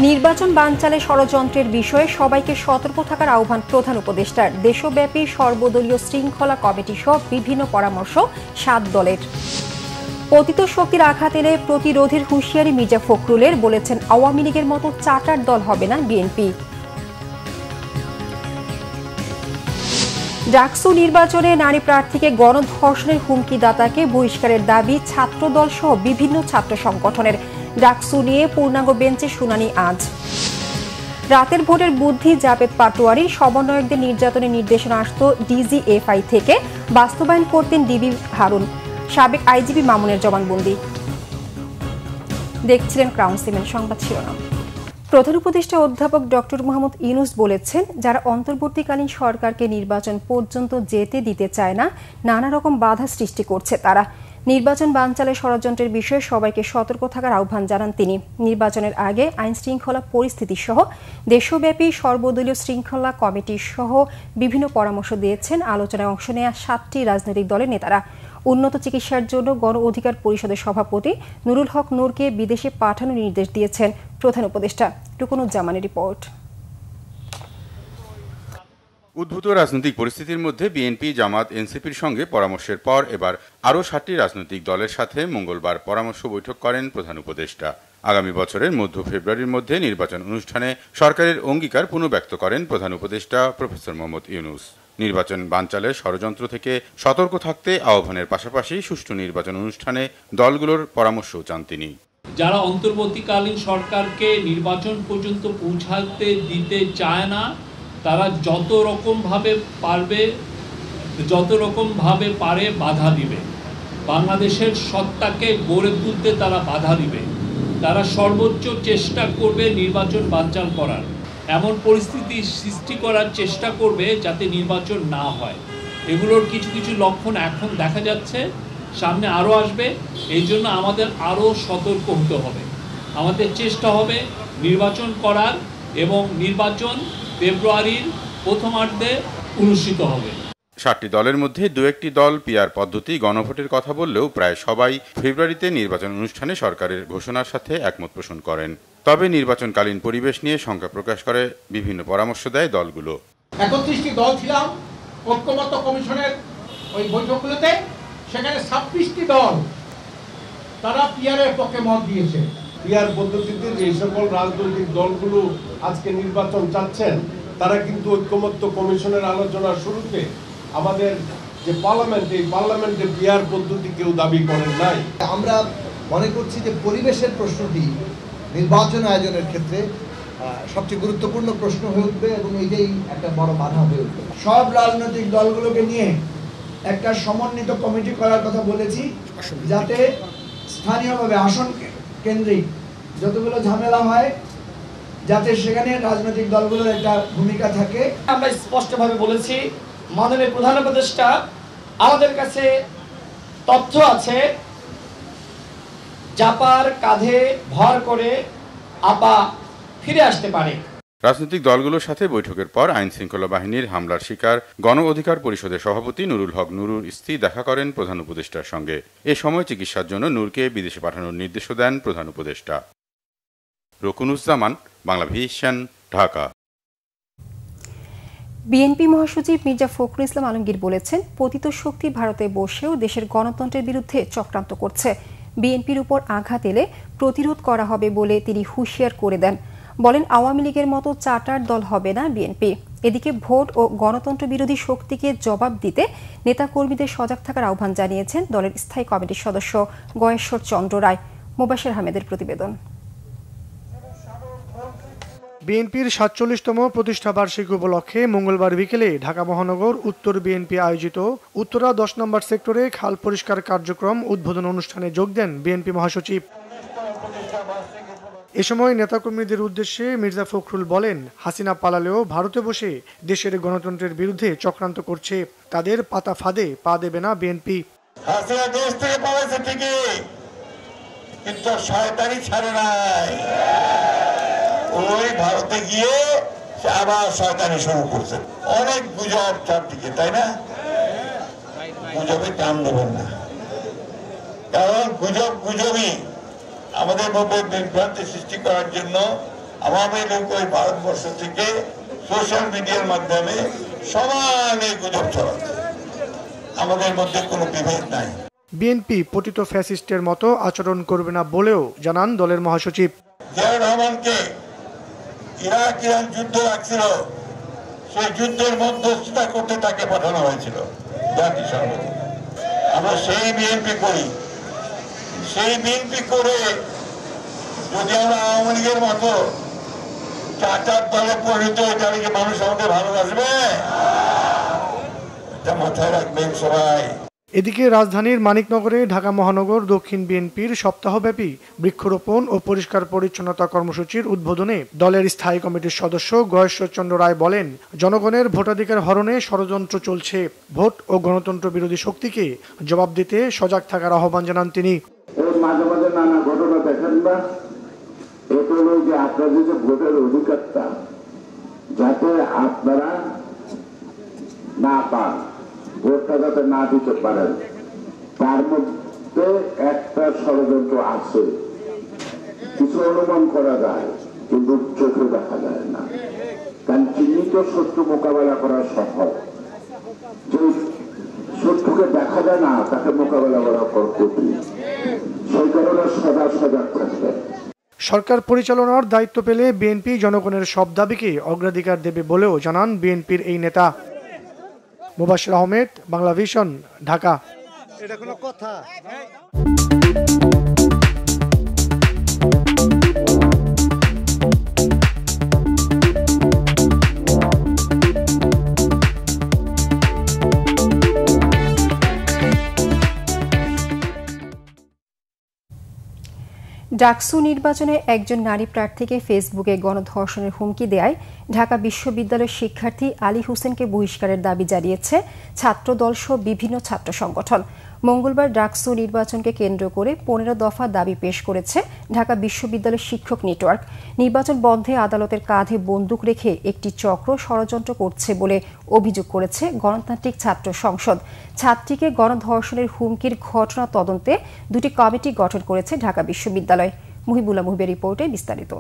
নির্বাচন বানচালে ষড়যন্ত্রের বিষয়ে সবাইকে সতর্ক থাকার আহ্বান প্রধান উপদেষ্টার। দেশব্যাপী সর্বদলীয় শৃঙ্খলা কমিটি সহ বিভিন্ন পরামর্শ ৭ দলের। পতিত শক্তির আঘাত এলে প্রতিরোধের হুঁশিয়ারি মির্জা ফখরুলের, বলেছেন আওয়ামী লীগের মতো চার্টার দল হবে না বিএনপি। ডাকসু নির্বাচনে নারী প্রার্থীকে গণধর্ষণের হুমকিদাতাকে বহিষ্কারের দাবি ছাত্রদল সহ বিভিন্ন ছাত্র সংগঠনের। ডাকসু নিয়ে পূর্ণাঙ্গ বেঞ্চে শুনানি আজ। রাতের ভোটের বুদ্ধি জাবেদ পাটোয়ারি, সমন্বয়কদের নির্যাতনের নির্দেশনা আসত ডিজিএফআই থেকে, বাস্তবায়ন করতেন ডিবি হারুন। সাবেক আইজিপি মামুনের জবানবন্দি। দেখছিলেন ক্রাউন সিমেন্ট সংবাদ শিরোনাম। প্রধান উপদেষ্টা অধ্যাপক ডক্টর মোহাম্মদ ইউনূস বলেছেন, যারা অন্তর্বর্তীকালীন সরকারকে নির্বাচন পর্যন্ত যেতে দিতে চায় না, নানা রকম বাধা সৃষ্টি করছে তারা। নির্বাচন বানচালে ষড়যন্ত্রের বিষয়ে সবাইকে সতর্ক থাকার আহ্বান জানান তিনি। নির্বাচনের আগে আইন শৃঙ্খলা পরিস্থিতি সহ দেশব্যাপী সর্বদলীয় শৃঙ্খলা কমিটি সহ বিভিন্ন পরামর্শ দিয়েছেন আলোচনায় অংশ নেওয়া ৭টি রাজনৈতিক দলের নেতারা। উন্নত চিকিৎসার জন্য গণ অধিকার পরিষদের সভাপতি নুরুল হক নূরকে বিদেশে পাঠানোর নির্দেশ দিয়েছেন প্রধান উপদেষ্টা। টুকুনুজ্জামানের রিপোর্ট। উদ্ভূত রাজনৈতিক পরিস্থিতির মধ্যে বিএনপি, জামাত, এনসিপির সঙ্গে পরামর্শের পর এবার আরও ৭টি রাজনৈতিক দলের সাথে মঙ্গলবার পরামর্শ বৈঠক করেন প্রধান উপদেষ্টা। আগামী বছরের মধ্য ফেব্রুয়ারির মধ্যে নির্বাচন অনুষ্ঠানে সরকারের অঙ্গীকার পুনর্ব্যক্ত করেন প্রধান উপদেষ্টা প্রফেসর মোহাম্মদ ইউনূস। নির্বাচন বানচালে ষড়যন্ত্র থেকে সতর্ক থাকতে আহ্বানের পাশাপাশি সুষ্ঠু নির্বাচন অনুষ্ঠানে দলগুলোর পরামর্শও চান তিনি। যারা অন্তর্বর্তীকালীন সরকারকে নির্বাচন পর্যন্ত পৌঁছাতে দিতে চায় না, তারা যত রকম ভাবে পারে বাধা দিবে। বাংলাদেশের সত্তাকে গড়ে তুলতে তারা বাধা দিবে। তারা সর্বোচ্চ চেষ্টা করবে নির্বাচন বানচাল করার, এমন পরিস্থিতি সৃষ্টি করার চেষ্টা করবে যাতে নির্বাচন না হয়। এগুলোর কিছু কিছু লক্ষণ এখন দেখা যাচ্ছে, সামনে আরও আসবে। এই জন্য আমাদের আরও সতর্ক হতে হবে। আমাদের চেষ্টা হবে নির্বাচন করার, এবং নির্বাচন ফেব্রুয়ারির প্রথমার্ধে অনুষ্ঠিত হবে। ৭টি দলের মধ্যে দু একটি দল পিআর পদ্ধতি গণভোটের কথা বললেও প্রায় সবাই ফেব্রুয়ারিতে নির্বাচন অনুষ্ঠানে সরকারের ঘোষণার সাথে একমত পোষণ করেন। তবে নির্বাচনকালীন পরিবেশ নিয়ে শঙ্কা প্রকাশ করে বিভিন্ন পরামর্শ দেয় দলগুলো। ৩১টি দল ছিলাম ঐক্যমত্য কমিশনের ওই বৈঠকগুলোতে, সেখানে ২৬টি দল তারা পিআরের পক্ষে মত দিয়েছে। পিআর পদ্ধতিতে যে সকল রাজনৈতিক দলগুলো আজকে নির্বাচন চাচ্ছেন, তারা কিন্তু ঐক্যমত্য কমিশনের আলোচনার শুরুতে আমাদের যে পার্লামেন্ট, এই পার্লামেন্টে পিআর পদ্ধতি কেউ দাবি করেন নাই। আমরা মনে করছি যে পরিবেশের প্রশ্নটি নির্বাচন আয়োজনের ক্ষেত্রে সবচেয়ে গুরুত্বপূর্ণ প্রশ্ন হয়ে উঠবে, এবং এটাই একটা বড় বাধা হয়ে উঠবে। সব রাজনৈতিক দলগুলোকে নিয়ে একটা সমন্বিত কমিটি করার কথা বলেছি, যাতে স্থানীয়ভাবে আসন কেন্দ্রিক যতগুলো ঝামেলা হয়, যাতে সেখানে রাজনৈতিক দলগুলোর একটা ভূমিকা থাকে। আমরা স্পষ্টভাবে বলেছি, মাননীয় প্রধান উপদেষ্টা, আমাদের কাছে তথ্য আছে জাপার কাঁধে ভর করে আপা ফিরে আসতে পারে। রাজনৈতিক দলগুলোর সাথে বৈঠকের পর আইন শৃঙ্খলা বাহিনীর হামলার শিকার গণ অধিকার পরিষদের সভাপতি নুরুল হক নুরুর স্ত্রী দেখা করেন প্রধান উপদেষ্টার সঙ্গে। এ সময় চিকিৎসার জন্য নূরকে বিদেশে পাঠানোর নির্দেশও দেন প্রধান উপদেষ্টা। রকুনুজ্জামান, বাংলা ভিশন, ঢাকা। বিএনপি মহাসচিব মির্জা ফখরুল ইসলাম আলমগীর বলেছেন, পতিত শক্তি ভারতে বসেও দেশের গণতন্ত্রের বিরুদ্ধে চক্রান্ত করছে। বিএনপির উপর আঘাত এলে প্রতিরোধ করা হবে বলে তিনি হুঁশিয়ার করে দেন। বলেন, আওয়ামী লীগের মতো চার্টার দল হবে না বিএনপি। এদিকে ভোট ও গণতন্ত্র বিরোধী শক্তিকে জবাব দিতে নেতাকর্মীদের সজাগ থাকার আহ্বান জানিয়েছেন দলের স্থায়ী কমিটির সদস্য গয়েশ্বর চন্দ্র রায়। মোবাশ্বের আহমেদের প্রতিবেদন। বিএনপির ৪৭তম প্রতিষ্ঠা বার্ষিকী উপলক্ষে মঙ্গলবার বিকেলে ঢাকা মহানগর উত্তর বিএনপি আয়োজিত উত্তরা ১০ নম্বর সেক্টরে খাল পরিষ্কার কার্যক্রম উদ্বোধন অনুষ্ঠানে যোগ দেন বিএনপি মহাসচিব। এ সময় নেতাকর্মীদের উদ্দেশ্যে মির্জা ফখরুল বলেন, হাসিনা পালালেও ভারতে বসে দেশের গণতন্ত্রের বিরুদ্ধে চক্রান্ত করছে। তাদের পাতা ফাঁদে পা দেবে না বিএনপি। হাসিনা দেশ থেকে পালাইছে ঠিকই, কিন্তু শয়তানি ছাড়ে নাই। ওই ভারতে গিয়ে আবার শয়তানি শুরু করছে। অনেক গুজব চারদিকে, তাই না? গুজবে কান দেবেন না, কারণ গুজবই আমাদের মধ্যে বিভ্রান্তি সৃষ্টি করার জন্য আওয়ামী লীগ ওই ভারতবর্ষ থেকে সোশ্যাল মিডিয়ার মাধ্যমে সমানে গুজব ছড়াচ্ছে। আমাদের মধ্যে কোনো বিভেদ নাই। বিএনপি পতিত ফ্যাসিস্টের মতো আচরণ করবে না বলেও জানান দলের মহাসচিব। জিয়াউর রহমানকে ইরান যুদ্ধ লাগছিল, সেই যুদ্ধের মধ্যস্থতা করতে তাকে পাঠানো হয়েছিল জাতিসংঘে। আমরা সেই বিএনপি করি, সেই বিএনপি করে যদি আমরা আওয়ামী লীগের মতো চাচার দলে পরিণত হয়ে যাবে, যে মানুষ আমাদের ভালোবাসবে, এটা মাথায় রাখবেন সবাই। এদিকে রাজধানীর মানিকনগরে ঢাকা মহানগর দক্ষিণ বিএনপির সপ্তাহব্যাপী বৃক্ষরোপণ ও পরিষ্কার পরিচ্ছন্নতা কর্মসূচির উদ্বোধনে দলের স্থায়ী কমিটির সদস্য গয়েশ্বরচন্দ্র রায় বলেন, জনগণের ভোটাধিকার হরণে ষড়যন্ত্র চলছে। ভোট ও গণতন্ত্র বিরোধী শক্তিকে জবাব দিতে সজাগ থাকার আহ্বান জানান তিনি। মাঝে মাঝে নানা ঘটনা দেখেন না, এটা হলো যে আপনাদের যে ভোটের অধিকারটা যাতে আপনারা না পান, ভোটটা যাতে না দিতে পারেন, তার মধ্যে একটা ষড়যন্ত্র আছে। কিছু অনুমান করা যায় কিন্তু চোখে দেখা যায় না, কারণ চিহ্নিত শত্রু মোকাবেলা করা সহজ, যে শত্রুকে দেখা যায় না তাকে মোকাবেলা করা কঠিন। সেই কারণে সজাগ থাকবে। সরকার পরিচালনার দায়িত্ব পেলে বিএনপি জনগণের সব দাবিকে অগ্রাধিকার দেবে বলেও জানান বিএনপির এই নেতা। মুবাশির আহমেদ, বাংলা ভিশন, ঢাকা। এটা কোনো কথা? ডাকসু নির্বাচনে একজন নারী প্রার্থীকে ফেসবুকে গণধর্ষণের হুমকি দেয় ঢাকা বিশ্ববিদ্যালয়ের শিক্ষার্থী আলী হোসেনকে বহিষ্কারের দাবি জানিয়েছে ছাত্রদল সহ বিভিন্ন ছাত্র সংগঠন। মঙ্গলবার ডাকসু নির্বাচনকে কেন্দ্র করে 15 দফা দাবি পেশ করেছে ঢাকা বিশ্ববিদ্যালয়ের শিক্ষক নেটওয়ার্ক। নির্বাচন বন্ধে আদালতের কাঁধে বন্দুক রেখে একটি চক্র ষড়যন্ত্র করছে বলে অভিযোগ করেছে গণতান্ত্রিক ছাত্র সংসদ। ছাত্রীকে গণধর্ষণের হুমকির ঘটনা তদন্তে দুটি কমিটি গঠন করেছে ঢাকা বিশ্ববিদ্যালয়। মুহিবুল্লাহ মুহিবের রিপোর্টে বিস্তারিত।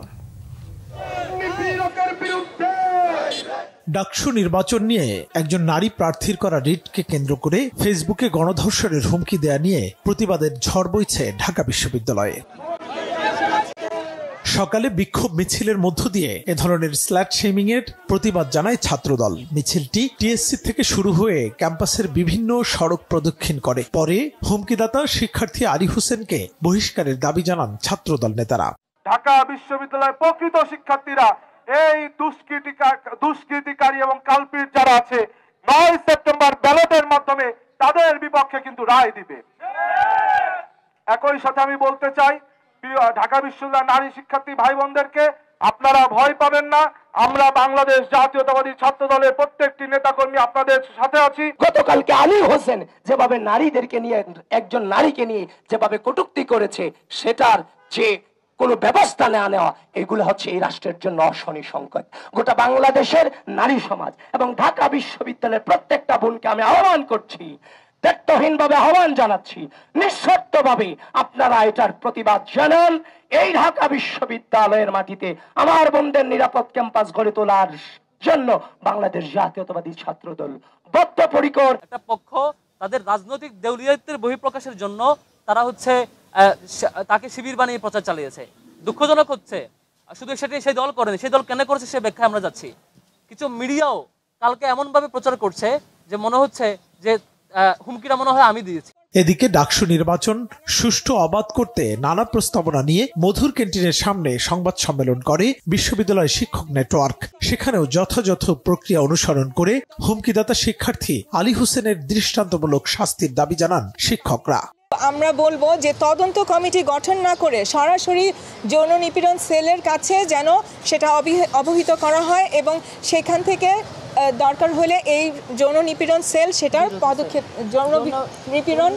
ডাকসু নির্বাচন নিয়ে একজন নারী প্রার্থীর করা রিটকে কেন্দ্র করে ফেসবুকে গণধর্ষণের হুমকি দেয়া নিয়ে প্রতিবাদের ঝড় বইছে ঢাকা বিশ্ববিদ্যালয়ে। সকালে বিক্ষোভ মিছিলের মধ্য দিয়ে এ ধরনের স্ল্যাট শেমিং এর প্রতিবাদ জানায় ছাত্রদল। মিছিলটি টিএসসি থেকে শুরু হয়ে ক্যাম্পাসের বিভিন্ন সড়ক প্রদক্ষিণ করে। পরে হুমকিদাতা শিক্ষার্থী আলী হোসেনকে বহিষ্কারের দাবি জানান ছাত্রদল নেতারা। ঢাকা বিশ্ববিদ্যালয়ের প্রকৃত শিক্ষার্থীরা এই দুষ্কৃতিকারী এবং কালপিট যারা আছে 9 সেপ্টেম্বর ব্যালটের মাধ্যমে তাদের বিপক্ষে কিন্তু রায় দিবে। একই সাথে আমি বলতে চাই ঢাকা বিশ্ববিদ্যালয়ের নারী শিক্ষার্থী ভাই বোনদেরকে, আপনারা ভয় পাবেন না। আমরা বাংলাদেশ জাতীয়তাবাদী ছাত্র দলের প্রত্যেকটি নেতাকর্মী আপনাদের সাথে আছি। গতকালকে আলী হোসেন যেভাবে নারীদেরকে নিয়ে, একজন নারীকে নিয়ে যেভাবে কটূক্তি করেছে, সেটার যে কোনো ব্যবস্থা না নেওয়া, এগুলো হচ্ছে এই রাষ্ট্রের জন্য অশনি সংকট। গোটা বাংলাদেশের নারী সমাজ এবং ঢাকা বিশ্ববিদ্যালয়ের প্রত্যেকটা বোনকে আমি আহ্বান করছি, দায়িত্বহীনভাবে আহ্বান জানাচ্ছি, নিঃশর্তভাবে আপনারা এটার প্রতিবাদ জানান। এই ঢাকা বিশ্ববিদ্যালয়ের মাটিতে আমার বোনদের নিরাপদ ক্যাম্পাস গড়ে তোলার জন্য বাংলাদেশ জাতীয়তাবাদী ছাত্রদল বদ্ধপরিকর। একটা পক্ষ তাদের রাজনৈতিক দেউলিয়াত্বের বহিঃপ্রকাশের জন্য তারা হচ্ছে তাকে শিবির বানিয়ে প্রচার চালিয়েছে। দুঃখজনক হচ্ছে শুধু সেটাই সেই দল করেনি, সেই দল কেন করেছে সে ব্যাখ্যা আমরা যাচ্ছি। কিছু মিডিয়াও কালকে এমনভাবে প্রচার করছে যে মনে হচ্ছে যে হুমকিটা মনে হয় আমি দিয়েছি। এদিকে ডাকসু নির্বাচন সুষ্ঠু অবাধ করতে নানা প্রস্তাবনা নিয়ে মধুর ক্যান্টিনের সামনে সংবাদ সম্মেলন করে বিশ্ববিদ্যালয় শিক্ষক নেটওয়ার্ক। সেখানেও যথাযথ প্রক্রিয়া অনুসরণ করে হুমকিদাতা শিক্ষার্থী আলী হোসেনের দৃষ্টান্তমূলক শাস্তির দাবি জানান শিক্ষকরা। আমরা বলবো যে তদন্ত কমিটি গঠন না করে সরাসরি যৌন নিপীড়ন সেলের কাছে যেন সেটা অবহিত করা হয় এবং সেখান থেকে দরকার হলে এই যৌন নিপীড়ন সেল সেটার পদক্ষেপ, যৌন নিপীড়ন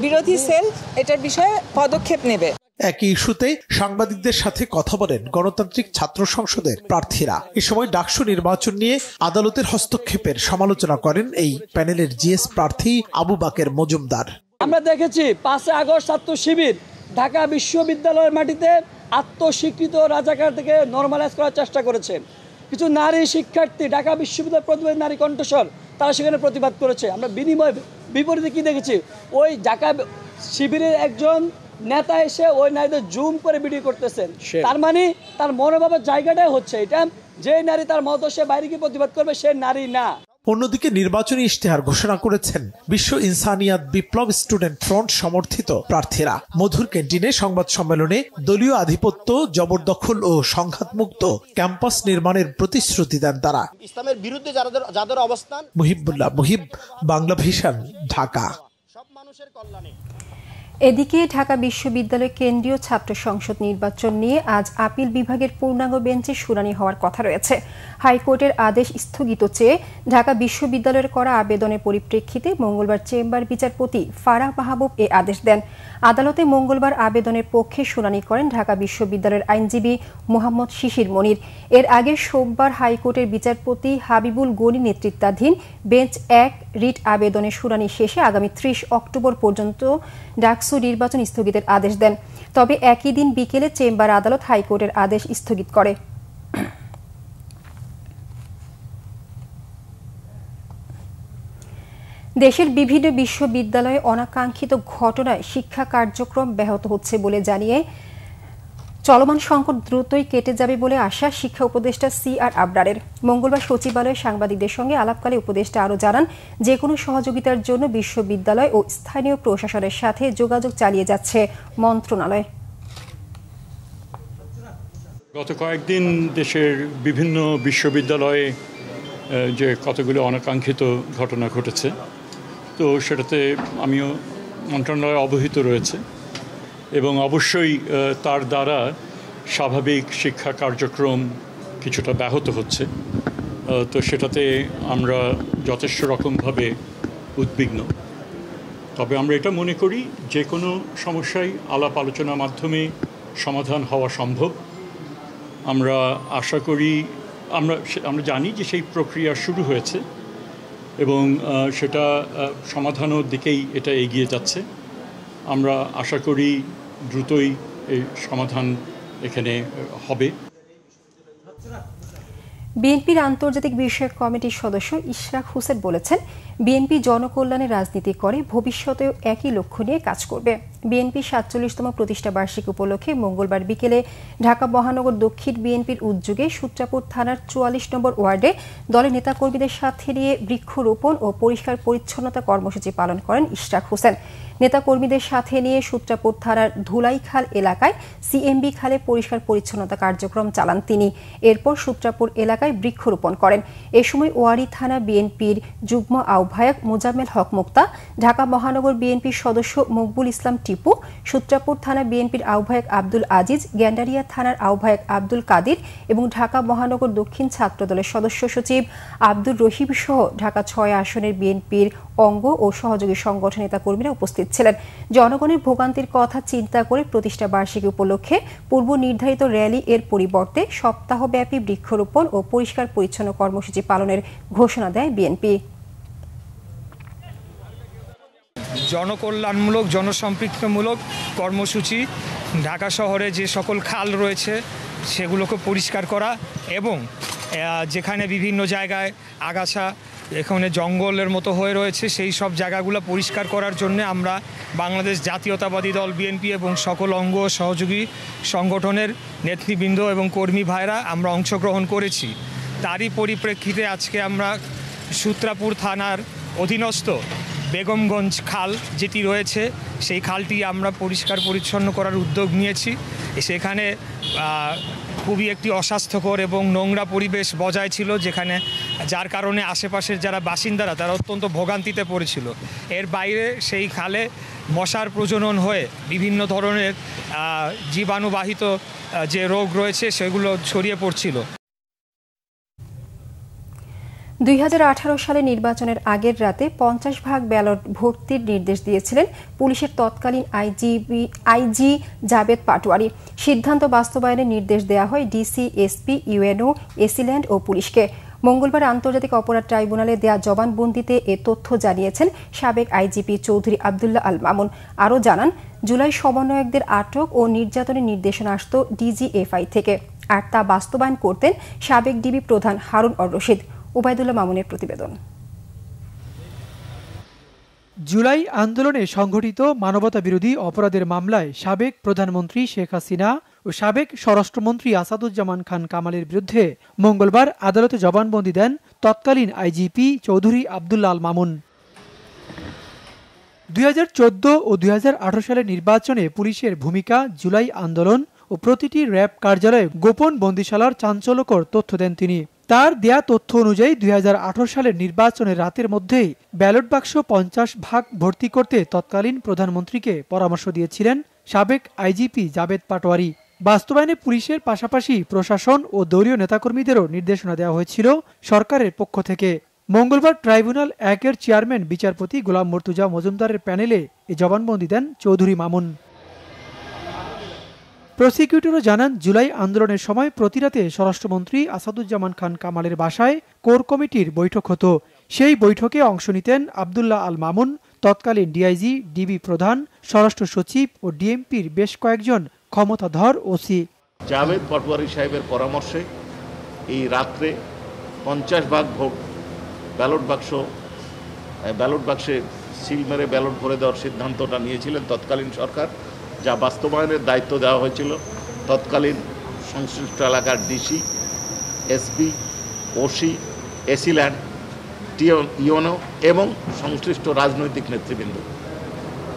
বিরোধী সেল এটার বিষয়ে পদক্ষেপ নেবে। একই ইস্যুতে সাংবাদিকদের সাথে কথা বলেন গণতান্ত্রিক ছাত্র সংসদের প্রার্থীরা। এ সময় ডাকসু নির্বাচন নিয়ে আদালতের হস্তক্ষেপের সমালোচনা করেন এই প্যানেলের জিএস প্রার্থী আবু বাকের মজুমদার। আমরা দেখেছি 5 আগস্ট ছাত্র শিবির ঢাকা বিশ্ববিদ্যালয়ের মাটিতে আত্মস্বীকৃত রাজাকার থেকে নরমালাইজ করার চেষ্টা করেছে। কিছু নারী শিক্ষার্থী ঢাকা বিশ্ববিদ্যালয় প্রতিবাদী নারী কণ্ঠস্বর তারা সেখানে প্রতিবাদ করেছে। আমরা বিপরীতে কি দেখেছি, ওই ঢাকা শিবিরের একজন নেতা এসে ওই নারীদের জুম করে ভিডিও করতেছেন। তার মানে তার মনোভাবের জায়গাটাই হচ্ছে এটা, যে নারী তার মত সে বাইরে গিয়ে প্রতিবাদ করবে সে নারী না। অন্যদিকে নির্বাচনী ইশতেহার ঘোষণা করেছেন বিশ্ব ইনসানিয়াত বিপ্লব স্টুডেন্ট ফ্রন্ট সমর্থিত প্রার্থীরা। মধুর ক্যান্টিনে সংবাদ সম্মেলনে দলীয় আধিপত্য, জবরদখল ও সংঘাতমুক্ত ক্যাম্পাস নির্মাণের প্রতিশ্রুতি দেন তারা। ইসলামের বিরুদ্ধে যাদের অবস্থান। মুহিবুল্লাহ মুহিব, বাংলা ভিশন, ঢাকা। সব মানুষের কল্যাণে। এদিকে ঢাকা বিশ্ববিদ্যালয় কেন্দ্রীয় ছাত্র সংসদ নির্বাচন নিয়ে আজ আপিল বিভাগের পূর্ণাঙ্গ বেঞ্চে শুনানি হওয়ার কথা রয়েছে। হাইকোর্টের আদেশ স্থগিত চেয়ে ঢাকা বিশ্ববিদ্যালয়ের করা আবেদনের পরিপ্রেক্ষিতে মঙ্গলবার চেম্বার বিচারপতি ফারাহ মাহবুব এ আদেশ দেন। আদালতে মঙ্গলবার আবেদনের পক্ষে শুনানি করেন ঢাকা বিশ্ববিদ্যালয়ের আইনজীবী মোহাম্মদ শিশির মনির। এর আগে সোমবার হাইকোর্টের বিচারপতি হাবিবুল গনি নেতৃত্বাধীন বেঞ্চ 1 রিট আবেদনের শুনানি শেষে আগামী 30 অক্টোবর পর্যন্ত ডাকসু নির্বাচন স্থগিতের আদেশ দেন। তবে একই দিন বিকেলে চেম্বার আদালত হাইকোর্টের আদেশ স্থগিত করে। দেশের বিভিন্ন বিশ্ববিদ্যালয়ে অনাকাঙ্ক্ষিত ঘটনায় শিক্ষা কার্যক্রম ব্যাহত হচ্ছে বলে জানিয়ে চলমান সংকট দ্রুতই কেটে যাবে বলে আশা শিক্ষা উপদেষ্টা CR আবরারের। মঙ্গলবার সচিবালয়ে সাংবাদিকদের সঙ্গে আলাপকালে উপদেষ্টা আরও জানান, যে কোনো সহযোগিতার জন্য বিশ্ববিদ্যালয় ও স্থানীয় প্রশাসনের সাথে যোগাযোগ চালিয়ে যাচ্ছে মন্ত্রণালয়। গত কয়েকদিন দেশের বিভিন্ন বিশ্ববিদ্যালয়ে যে কতগুলো অনাকাঙ্ক্ষিত ঘটনা ঘটেছে, তো সেটাতে আমিও মন্ত্রণালয় অবহিত রয়েছে এবং অবশ্যই তার দ্বারা স্বাভাবিক শিক্ষা কার্যক্রম কিছুটা ব্যাহত হচ্ছে। তো সেটাতে আমরা যথেষ্ট রকমভাবে উদ্বিগ্ন। তবে আমরা এটা মনে করি যে কোনো সমস্যাই আলাপ আলোচনার মাধ্যমে সমাধান হওয়া সম্ভব। আমরা আশা করি, আমরা জানি যে সেই প্রক্রিয়া শুরু হয়েছে এবং সেটা সমাধানের দিকেই এটা এগিয়ে যাচ্ছে। আমরা আশা করি দ্রুতই এই সমাধান এখানে হবে। বিএনপির আন্তর্জাতিক বিষয়ক কমিটির সদস্য ইশরাক হোসেন বলেছেন, বিএনপি জনকল্যাণে রাজনীতি করে, ভবিষ্যতেও একই লক্ষ্য নিয়ে কাজ করবে। বিএনপি 47তম প্রতিষ্ঠা বার্ষিকী উপলক্ষে মঙ্গলবার বিকেলে ঢাকা মহানগর দক্ষিণ বিএনপির উদ্যোগে সূত্রাপুর থানার 44 নম্বর ওয়ার্ডে দলের নেতাকর্মীদের সাথে নিয়ে বৃক্ষরোপণ ও পরিষ্কার পরিচ্ছন্নতা কর্মসূচি পালন করেন ইশরাক হোসেন। নেতাকর্মীদের সাথে নিয়ে সূত্রাপুর থানার ধুলাইখাল এলাকায় CMB খালে পরিষ্কার পরিচ্ছন্নতা কার্যক্রম চালান তিনি। এরপর সূত্রাপুর এলাকায় বৃক্ষরোপণ করেন। এ সময় ওয়ারী থানা বিএনপির যুগ্ম আহ্বায়ক মোজাম্মেল হক মুক্তা, ঢাকা মহানগর বিএনপির সদস্য মকবুল ইসলাম টিপু, সূত্রাপুর থানা বিএনপির আহ্বায়ক আব্দুল আজিজ, গ্যান্ডারিয়া থানার আহ্বায়ক আব্দুল কাদির এবং ঢাকা মহানগর দক্ষিণ ছাত্রদলের সদস্য সচিব আব্দুর রহিম সহ ঢাকা 6 আসনের বিএনপির অঙ্গ ও সহযোগী সংগঠন নেতাকর্মীরা উপস্থিত ছিলেন। জনগণের ভোগান্তির কথা চিন্তা করে প্রতিষ্ঠা বার্ষিকী উপলক্ষে পূর্ব নির্ধারিত র্যালি এর পরিবর্তে সপ্তাহব্যাপী বৃক্ষরোপণ ও পরিষ্কার পরিচ্ছন্ন কর্মসূচি পালনের ঘোষণা দেয় বিএনপি। জনকল্যাণমূলক, জনসম্পৃক্তমূলক কর্মসূচি, ঢাকা শহরে যে সকল খাল রয়েছে সেগুলোকে পরিষ্কার করা এবং যেখানে বিভিন্ন জায়গায় আগাছা, এখানে জঙ্গলের মতো হয়ে রয়েছে, সেই সব জায়গাগুলো পরিষ্কার করার জন্য আমরা বাংলাদেশ জাতীয়তাবাদী দল বিএনপি এবং সকল অঙ্গ সহযোগী সংগঠনের নেতৃবৃন্দ এবং কর্মী ভাইরা আমরা অংশগ্রহণ করেছি। তারই পরিপ্রেক্ষিতে আজকে আমরা সূত্রাপুর থানার অধীনস্থ বেগমগঞ্জ খাল যেটি রয়েছে সেই খালটি আমরা পরিষ্কার পরিচ্ছন্ন করার উদ্যোগ নিয়েছি। সেখানে খুবই একটি অস্বাস্থ্যকর এবং নোংরা পরিবেশ বজায় ছিল, যেখানে যার কারণে আশেপাশের যারা বাসিন্দারা তারা অত্যন্ত ভোগান্তিতে পড়েছিল। এর বাইরে সেই খালে মশার প্রজনন হয়ে বিভিন্ন ধরনের জীবাণুবাহিত যে রোগ রয়েছে সেগুলো ছড়িয়ে পড়ছিল। 2018 সালে নির্বাচনের আগের রাতে 50 ভাগ ব্যালট ভর্তির নির্দেশ দিয়েছিলেন পুলিশের তৎকালীন আইজি জাবেদ পাটোয়ারি। সিদ্ধান্ত বাস্তবায়নের নির্দেশ দেওয়া হয় ডিসি, এসপি, ইউএনও, এসিল্যান্ড ও পুলিশকে। মঙ্গলবার আন্তর্জাতিক অপরাধ ট্রাইব্যুনালে দেয়া জবানবন্দিতে এ তথ্য জানিয়েছেন সাবেক আইজিপি চৌধুরী আব্দুল্লাহ আল মামুন। আরও জানান, জুলাই সমন্বয়কদের আটক ও নির্যাতনের নির্দেশনা আসত ডিজিএফআই থেকে, আর তা বাস্তবায়ন করতেন সাবেক ডিবি প্রধান হারুন অর রশিদ। ওবায়দুল্লাহ মামুনের প্রতিবেদন। জুলাই আন্দোলনে সংঘটিত মানবতাবিরোধী অপরাধের মামলায় সাবেক প্রধানমন্ত্রী শেখ হাসিনা ও সাবেক স্বরাষ্ট্রমন্ত্রী আসাদুজ্জামান খান কামালের বিরুদ্ধে মঙ্গলবার আদালতে জবানবন্দি দেন তৎকালীন আইজিপি চৌধুরী আব্দুল্লাহ আল মামুন। 2014 ও 2018 সালের নির্বাচনে পুলিশের ভূমিকা, জুলাই আন্দোলন ও প্রতিটি র্যাব কার্যালয়ে গোপন বন্দিশালার চাঞ্চল্যকর তথ্য দেন তিনি। তার দেয়া তথ্য অনুযায়ী 2018 সালের নির্বাচনের রাতের মধ্যেই ব্যালট বাক্স 50 ভাগ ভর্তি করতে তৎকালীন প্রধানমন্ত্রীকে পরামর্শ দিয়েছিলেন সাবেক আইজিপি জাবেদ পাটোয়ারি। বাস্তবায়নে পুলিশের পাশাপাশি প্রশাসন ও দলীয় নেতাকর্মীদেরও নির্দেশনা দেওয়া হয়েছিল সরকারের পক্ষ থেকে। মঙ্গলবার ট্রাইব্যুনাল 1-এর চেয়ারম্যান বিচারপতি গোলাম মর্তুজা মজুমদারের প্যানেলে এই জবানবন্দি দেন চৌধুরী মামুন। প্রসিকিউটরও জানান, জুলাই আন্দোলনের সময় প্রতি রাতে স্বরাষ্ট্রমন্ত্রী আসাদুজ্জামান খান কামালের বাসায় কোর কমিটির বৈঠক হতো। সেই বৈঠকে অংশ নিতেন আব্দুল্লাহ আল মামুন, তৎকালীন ডিআইজি, ডিবি প্রধান, স্বরাষ্ট্র সচিব ও ডিএমপির বেশ কয়েকজন ক্ষমতাধর ওসি। জাবেদ পাটোয়ারি সাহেবের পরামর্শে এই রাত্রে 50 ভাগ ভোট ব্যালট বাক্সে সিল মেরে ব্যালট ভরে দেওয়ার সিদ্ধান্তটা নিয়েছিলেন তৎকালীন সরকার, যা বাস্তবায়নের দায়িত্ব দেওয়া হয়েছিল তৎকালীন সংশ্লিষ্ট এলাকার DC, SP, OC, AC land, YONO এবং সংশ্লিষ্ট রাজনৈতিক নেতৃবৃন্দ,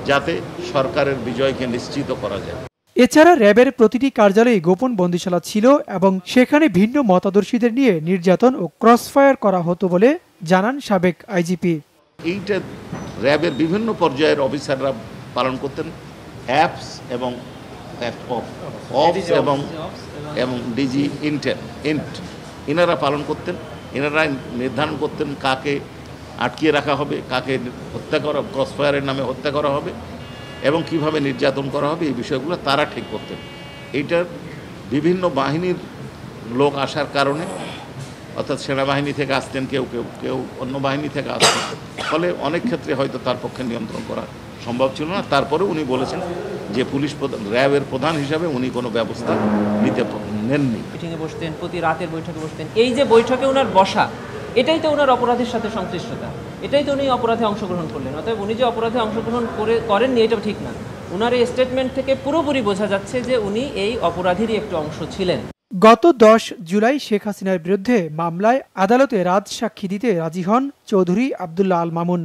যাতে সরকারের বিজয়কে নিশ্চিত করা যায়। এছাড়া র্যাবের প্রতিটি কার্যালয়ে গোপন বন্দিশালা ছিল এবং সেখানে ভিন্ন মতাদর্শীদের নিয়ে নির্যাতন ও ক্রসফায়ার করা হতো বলে জানান সাবেক আইজিপি। এইটা র্যাবের বিভিন্ন পর্যায়ের অফিসাররা পালন করতেন। অ্যাপস এবং এবং ডিজি ইন্ট এনারা পালন করতেন। এনারা নির্ধারণ করতেন কাকে আটকিয়ে রাখা হবে, কাকে হত্যা করা, ক্রসফায়ারের নামে হত্যা করা হবে এবং কিভাবে নির্যাতন করা হবে, এই বিষয়গুলো তারা ঠিক করতেন। এইটার বিভিন্ন বাহিনীর লোক আসার কারণে, অর্থাৎ সেনাবাহিনী থেকে আসতেন কেউ অন্য বাহিনী থেকে আসতেন, ফলে অনেক ক্ষেত্রে হয়তো তার পক্ষে নিয়ন্ত্রণ করা সম্ভব ছিল না। তারপরে উনি বলেছেন যে পুলিশ র্যাবের প্রধান হিসাবে উনি কোনো ব্যবস্থা নেননি। মিটিংয়ে বসতেন, প্রতি রাতের বৈঠকে বসতেন। এই যে বৈঠকে ওনার বসা, এটাই তো ওনার অপরাধের সাথে সংশ্লিষ্টতা, এটাই তো উনি অপরাধে অংশগ্রহণ করলেন। অতএব উনি যে অপরাধে অংশগ্রহণ করেননি এটা ঠিক না। ওনার এই স্টেটমেন্ট থেকে পুরোপুরি বোঝা যাচ্ছে যে উনি এই অপরাধেরই একটি অংশ ছিলেন। গত 10 জুলাই শেখ হাসিনার বিরুদ্ধে মামলায় আদালতে রাজসাক্ষী দিতে রাজি হন চৌধুরী আব্দুল্লাহ আল মামুন।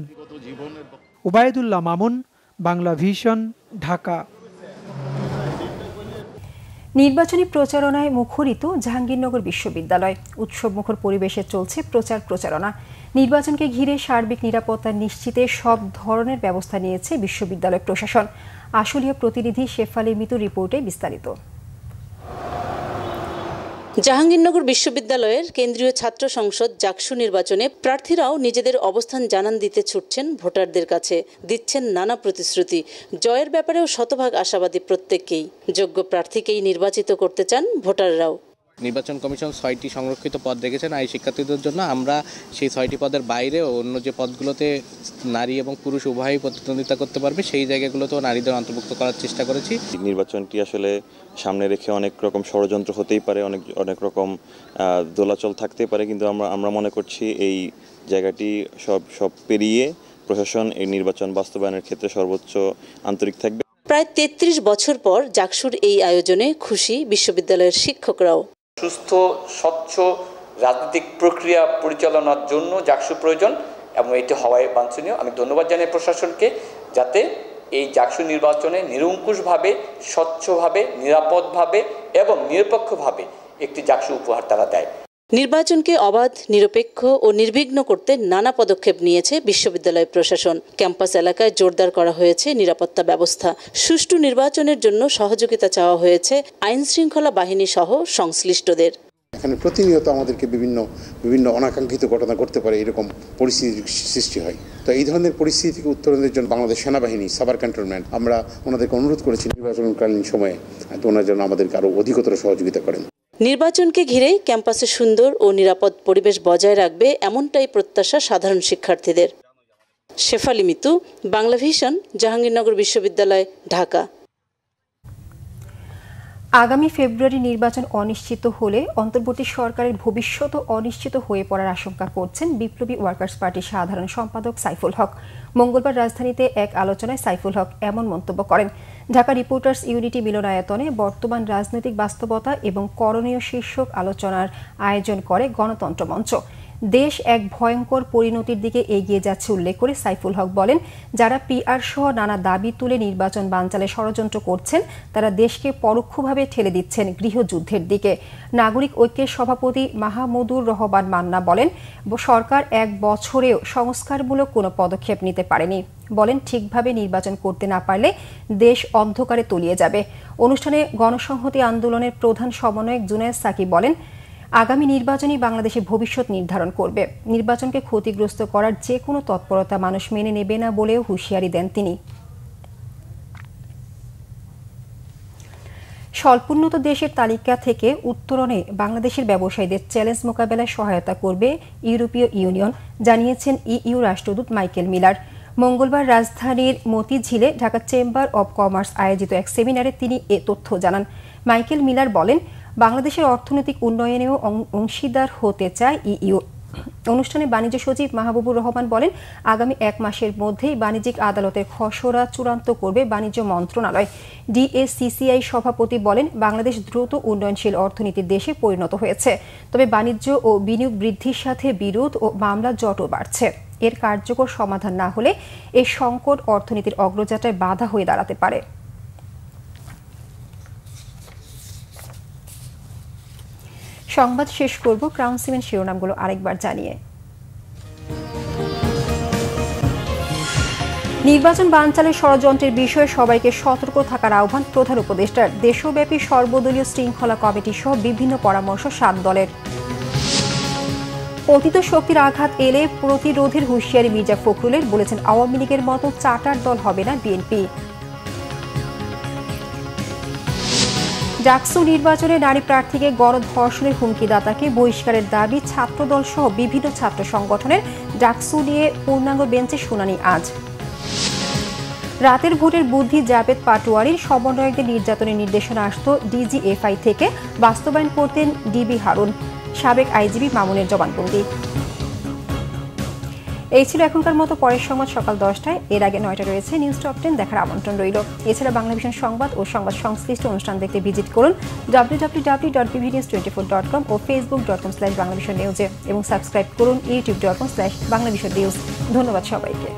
ওবায়দুল্লাহ মামুন, বাংলা ভিশন, ঢাকা। নির্বাচনী প্রচারণায় মুখরিত জাহাঙ্গীরনগর বিশ্ববিদ্যালয়। উৎসবমুখর পরিবেশে চলছে প্রচারণা। নির্বাচনকে ঘিরে সার্বিক নিরাপত্তা নিশ্চিতে সব ধরনের ব্যবস্থা নিয়েছে বিশ্ববিদ্যালয় প্রশাসন। আশুলিয়া প্রতিনিধি শেফালী মিতুর রিপোর্টে বিস্তারিত। জাহাঙ্গীরনগর বিশ্ববিদ্যালয়ের কেন্দ্রীয় ছাত্র সংসদ জাকসু নির্বাচনে প্রার্থীরাও নিজেদের অবস্থান জানান দিতে ছুটছেন ভোটারদের কাছে, দিচ্ছেন নানা প্রতিশ্রুতি। জয়ের ব্যাপারেও শতভাগ আশাবাদী প্রত্যেককেই। যোগ্য প্রার্থীকেই নির্বাচিত করতে চান ভোটাররাও। নির্বাচন কমিশন 6টি সংরক্ষিত পদ রেখেছেন নারী শিক্ষার্থীদের জন্য। আমরা সেই 6টি পদের বাইরে অন্য যে পদগুলোতে নারী এবং পুরুষ উভয়ই প্রতিদ্বন্দ্বিতা করতে পারবে, সেই জায়গাগুলোতেও নারীদের অন্তর্ভুক্ত করার চেষ্টা করেছি। নির্বাচনটি আসলে সামনে রেখে অনেক রকম ষড়যন্ত্র হতেই পারে, অনেক রকম দোলাচল থাকতেই পারে, কিন্তু আমরা মনে করছি এই জায়গাটি সব পেরিয়ে প্রশাসন এই নির্বাচন বাস্তবায়নের ক্ষেত্রে সর্বোচ্চ আন্তরিক থাকবে। প্রায় 33 বছর পর জাকসুর এই আয়োজনে খুশি বিশ্ববিদ্যালয়ের শিক্ষকরাও। সুস্থ স্বচ্ছ রাজনৈতিক প্রক্রিয়া পরিচালনার জন্য জাকসু প্রয়োজন এবং এটি হওয়াই বাঞ্ছনীয়। আমি ধন্যবাদ জানাই প্রশাসনকে, যাতে এই জাকসু নির্বাচনে নিরঙ্কুশভাবে, স্বচ্ছভাবে, নিরাপদভাবে এবং নিরপেক্ষভাবে একটি জাকসু উপহার তারা দেয়। নির্বাচনকে অবাধ, নিরপেক্ষ ও নির্বিঘ্ন করতে নানা পদক্ষেপ নিয়েছে বিশ্ববিদ্যালয় প্রশাসন। ক্যাম্পাস এলাকায় জোরদার করা হয়েছে নিরাপত্তা ব্যবস্থা। সুষ্ঠু নির্বাচনের জন্য সহযোগিতা চাওয়া হয়েছে আইন শৃঙ্খলা বাহিনী সহ সংশ্লিষ্টদের। এখানে প্রতিনিয়ত আমাদেরকে বিভিন্ন অনাকাঙ্ক্ষিত ঘটনা ঘটতে পারে, এরকম পরিস্থিতির সৃষ্টি হয়। তো এই ধরনের পরিস্থিতি থেকে উত্তরণের জন্য বাংলাদেশ সেনাবাহিনী, সাবার ক্যান্টনমেন্ট, আমরা ওনাদেরকে অনুরোধ করেছি নির্বাচনকালীন সময়ে ওনারা যেন আমাদেরকে আরও অধিকতর সহযোগিতা করেন। নির্বাচনকে ঘিরেই ক্যাম্পাসে সুন্দর ও নিরাপদ পরিবেশ বজায় রাখবে এমনটাই প্রত্যাশা সাধারণ শিক্ষার্থীদের। শেফালী মিতু, বাংলা ভিশন, জাহাঙ্গীরনগর বিশ্ববিদ্যালয়, ঢাকা। আগামী ফেব্রুয়ারি নির্বাচন অনিশ্চিত হলে অন্তর্বর্তী সরকারের ভবিষ্যৎ অনিশ্চিত হয়ে পড়ার আশঙ্কা করছেন বিপ্লবী ওয়ার্কার্স পার্টির সাধারণ সম্পাদক সাইফুল হক। মঙ্গলবার রাজধানীতে এক আলোচনায় সাইফুল হক এমন মন্তব্য করেন। ঢাকা রিপোর্টার্স ইউনিটি মিলনায়তনে বর্তমান রাজনৈতিক বাস্তবতা এবং করণীয় শীর্ষক আলোচনার আয়োজন করে গণতন্ত্র মঞ্চ। দেশ এক ভয়ঙ্কর পরিণতির দিকে এগিয়ে যাচ্ছে উল্লেখ করে সাইফুল হক বলেন, যারা পিআর সহ নানা দাবি তুলে নির্বাচন বানচালে ষড়যন্ত্র করছেন তারা দেশকে পরোক্ষভাবে ঠেলে দিচ্ছেন গৃহযুদ্ধের দিকে। নাগরিক ঐক্যের সভাপতি মাহমুদুর রহমান মান্না বলেন, সরকার এক বছরেও সংস্কারমূলক কোনো পদক্ষেপ নিতে পারেনি। বলেন, ঠিকভাবে নির্বাচন করতে না পারলে দেশ অন্ধকারে তলিয়ে যাবে। অনুষ্ঠানে গণসংহতি আন্দোলনের প্রধান সমন্বয়ক জুনায়েদ সাকি বলেন, আগামী নির্বাচনই বাংলাদেশের ভবিষ্যৎ নির্ধারণ করবে। নির্বাচনকে ক্ষতিগ্রস্ত করার যে কোনো তৎপরতা মানুষ মেনে নেবে না বলেও হুঁশিয়ারি দেন তিনি। স্বল্পোন্নত দেশের তালিকা থেকে উত্তরণে বাংলাদেশের ব্যবসায়ীদের চ্যালেঞ্জ মোকাবেলায় সহায়তা করবে ইউরোপীয় ইউনিয়ন, জানিয়েছেন ইইউ রাষ্ট্রদূত মাইকেল মিলার। মঙ্গলবার রাজধানীর মতিঝিলে ঢাকা চেম্বার অব কমার্স আয়োজিত এক সেমিনারে তিনি এ তথ্য জানান। মাইকেল মিলার বলেন, বাংলাদেশের অর্থনৈতিক উন্নয়নেও অংশীদার হতে চায় ইইউ। অনুষ্ঠানে বাণিজ্য সচিব মাহবুবুর রহমান বলেন, আগামী 1 মাসের মধ্যেই বাণিজ্যিক আদালতের খসড়া চূড়ান্ত করবে বাণিজ্য মন্ত্রণালয়। ডিএসসিসিআই সভাপতি বলেন, বাংলাদেশ দ্রুত উন্নয়নশীল অর্থনীতির দেশে পরিণত হয়েছে, তবে বাণিজ্য ও বিনিয়োগ বৃদ্ধির সাথে বিরোধ ও মামলা জটও বাড়ছে। এর কার্যকর সমাধান না হলে এই সংকট অর্থনীতির অগ্রযাত্রায় বাধা হয়ে দাঁড়াতে পারে। সংবাদ শেষ করব ক্রাউন সিমেন্ট শিরোনামগুলো আরেকবার জানিয়ে। নির্বাচন বানচালের ষড়যন্ত্রের বিষয়ে সবাইকে সতর্ক থাকার আহ্বান প্রধান উপদেষ্টার। দেশব্যাপী সর্বদলীয় শৃঙ্খলা কমিটি সহ বিভিন্ন পরামর্শ 7 দলের। পতিত শক্তির আঘাত এলে প্রতিরোধের হুঁশিয়ারি মির্জা ফখরুলের, বলেছেন আওয়ামী লীগের মতো চার্টার দল হবে না বিএনপি। ডাকসু নির্বাচনে নারী প্রার্থীকে গণধর্ষণের হুমকিদাতাকে বহিষ্কারের দাবি ছাত্রদল সহ বিভিন্ন ছাত্র সংগঠনের। ডাকসু নিয়ে পূর্ণাঙ্গ বেঞ্চে শুনানি আজ। রাতের ভোটের বুদ্ধি জাবেদ পাটোয়ারির সমন্বয়কদের নির্যাতনের নির্দেশনা আসত ডিজিএফআই থেকে, বাস্তবায়ন করতেন ডিবি হারুন। সাবেক আইজিবি মামুনের জবানবন্দি। এই ছিল এখনকার মতো। পরের সংবাদ সকাল 10টায়, এর আগে 9টায় রয়েছে নিউজ টপ 10 দেখার আমন্ত্রণ রইল। এছাড়া বাংলা ভিশন সংবাদ ও সংবাদ সংশ্লিষ্ট অনুষ্ঠান দেখতে ভিজিট করুন www.bvnews24.com ও facebook.com/banglavisionnews এবং সাবস্ক্রাইব করুন youtube.com/banglavisionnews। ধন্যবাদ সবাইকে।